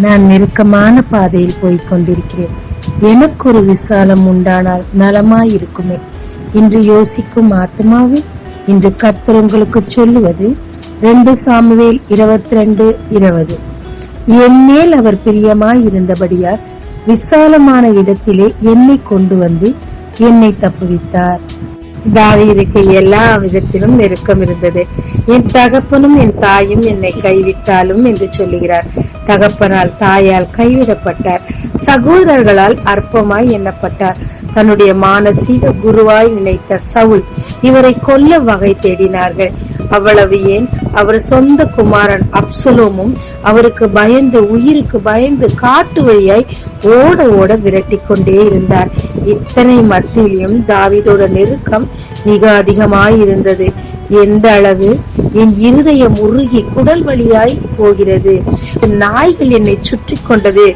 நான் நெருக்கமான பாதையில் போய்க் கொண்டிருக்கிறேன். எனக்கு ஒரு விசாலம் உண்டானால் நலமாயிருக்குமே. இன்று யோசிக்கும் ஆத்மாவே, இன்று கர்த்தர் உங்களுக்கு சொல்லுவது 2 சாமுவேல் 22:20. என் மேல் அவர் பிரியமாயிருந்தபடியால் விசாலமான இடத்திலே என்னை கொண்டு வந்து என்னை தப்புவித்தார். தாவீதுக்கு எல்லா விதத்திலும் நெருக்கம் இருந்தது. என் தகப்பனும் என் தாயும் என்னை கைவிட்டாலும் என்று சொல்லுகிறார். தகப்பனால் தாயால் கைவிடப்பட்டார். சகோதரர்களால் அற்பமாய் எண்ணப்பட்டார். தன்னுடைய மானசீக குருவாய் நினைத்த சவுல் இவரை கொல்ல வகை தேடினார்கள். அவ்வளவு ஏன், அவர் சொந்த குமாரன் அப்சலோமும் அவருக்கு பயந்து, உயிருக்கு பயந்து காட்டு வழியாய் ஓட ஓட விரட்டி கொண்டே இருந்தார். இத்தனை மத்தியிலும் தாவீதோட நெருக்கம் மிக அதிகமாயிருந்தது. எந்த அளவு, என் இருதயம் உருகி குடல் வழியாய் போகிறது, நாய்கள் என்னை சுற்றி கொண்டது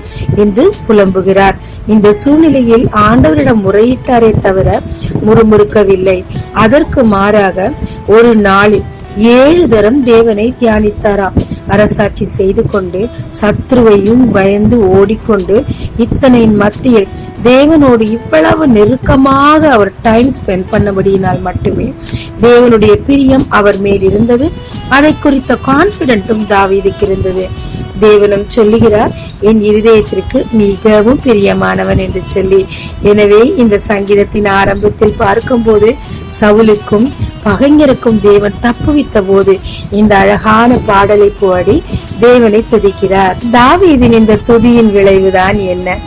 என்று புலம்புகிறார். இந்த சூழ்நிலையில் ஆண்டவரிடம் முறையிட்டாரே தவிர முறுமுறுக்கவில்லை. அதற்கு மாறாக ஒரு நாளில் 7 தரம் தேவனை தியானித்தாராம். அரசாட்சி செய்து கொண்டு, சத்ருவையும் பயந்து ஓடிக்கொண்டு, இத்தனையின் மத்தியில் தேவனோடு இவ்வளவு நெருக்கமாக அவர் டைம் ஸ்பெண்ட் பண்ணபடியினால் மட்டுமே தேவனுடைய பிரியம் அவர் மேல் இருந்தது. அதை குறித்த கான்பிடென்ட்டும் தாவீதுக்கு இருந்தது. தேவனும் சொல்லுகிறார், என் இருதயத்திற்கு மிகவும் பிரியமானவன் என்று சொல்லி. எனவே இந்த சங்கீதத்தின் ஆரம்பத்தில் பார்க்கும் போது சவுலுக்கும் பகைஞருக்கும் தேவன் தப்புவித்த போது இந்த அழகான பாடலை பாடி தேவனை துதிக்கிறார். தாவீதின் இந்த துதியின் விளைவுதான் என்ன?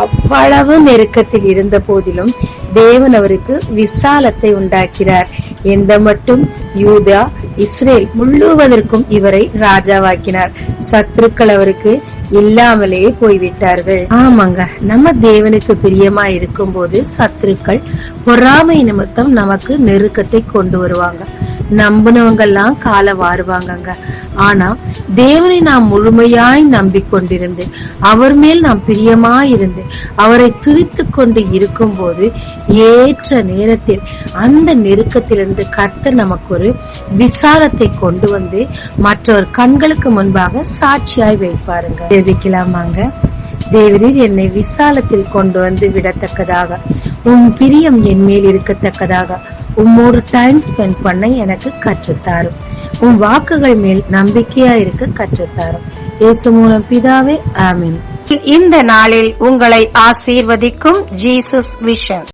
அவ்வளவு நெருக்கத்தில் இருந்த போதிலும் தேவன் அவருக்கு விசாலத்தை உண்டாக்கிறார். எந்த மட்டும் யூதா, இஸ்ரேல் முழுவதற்கும் இவரை ராஜாவாக்கினார். சத்துருக்கள் அவருக்கு இல்லாமலே போய்விட்டார்கள். ஆமாங்க, நம்ம தேவனுக்கு பிரியமா இருக்கும் போது சத்துருக்கள் பொறாமை நிமித்தம் நமக்கு நெருக்கத்தை கொண்டு வருவாங்க. நம்பினவங்க எல்லாம் கால வாருவாங்க. ஆனா தேவனை நாம் முழுமையாய் நம்பிக்கொண்டிருந்து, அவர் மேல் நாம் பிரியமாயிருந்து, அவரை துதித்து கொண்டு இருக்கும் போது ஏற்ற நேரத்தில் அந்த நெருக்கத்திலிருந்து கர்த்தர் நமக்கு ஒரு விசாலத்தை கொண்டு வந்து மற்றவர் கண்களுக்கு முன்பாக சாட்சியாய் வைப்பாருங்க. ஜெபிக்கலாமாங்க. தேவரீர் என்னை விசாலத்தில் கொண்டு வந்து விடத்தக்கதாக, உம் பிரியம் என் மேல் இருக்கத்தக்கதாக உம்மோடு டைம் ஸ்பெண்ட் பண்ண எனக்கு கற்றுத்தாரும். உம் வாக்குகள் மேல் நம்பிக்கையா இருக்க கற்றுத்தாரும். இயேசு மூலம் பிதாவே, ஆமென். இந்த நாளில் உங்களை ஆசீர்வதிக்கும் ஜீசஸ் விஷன்.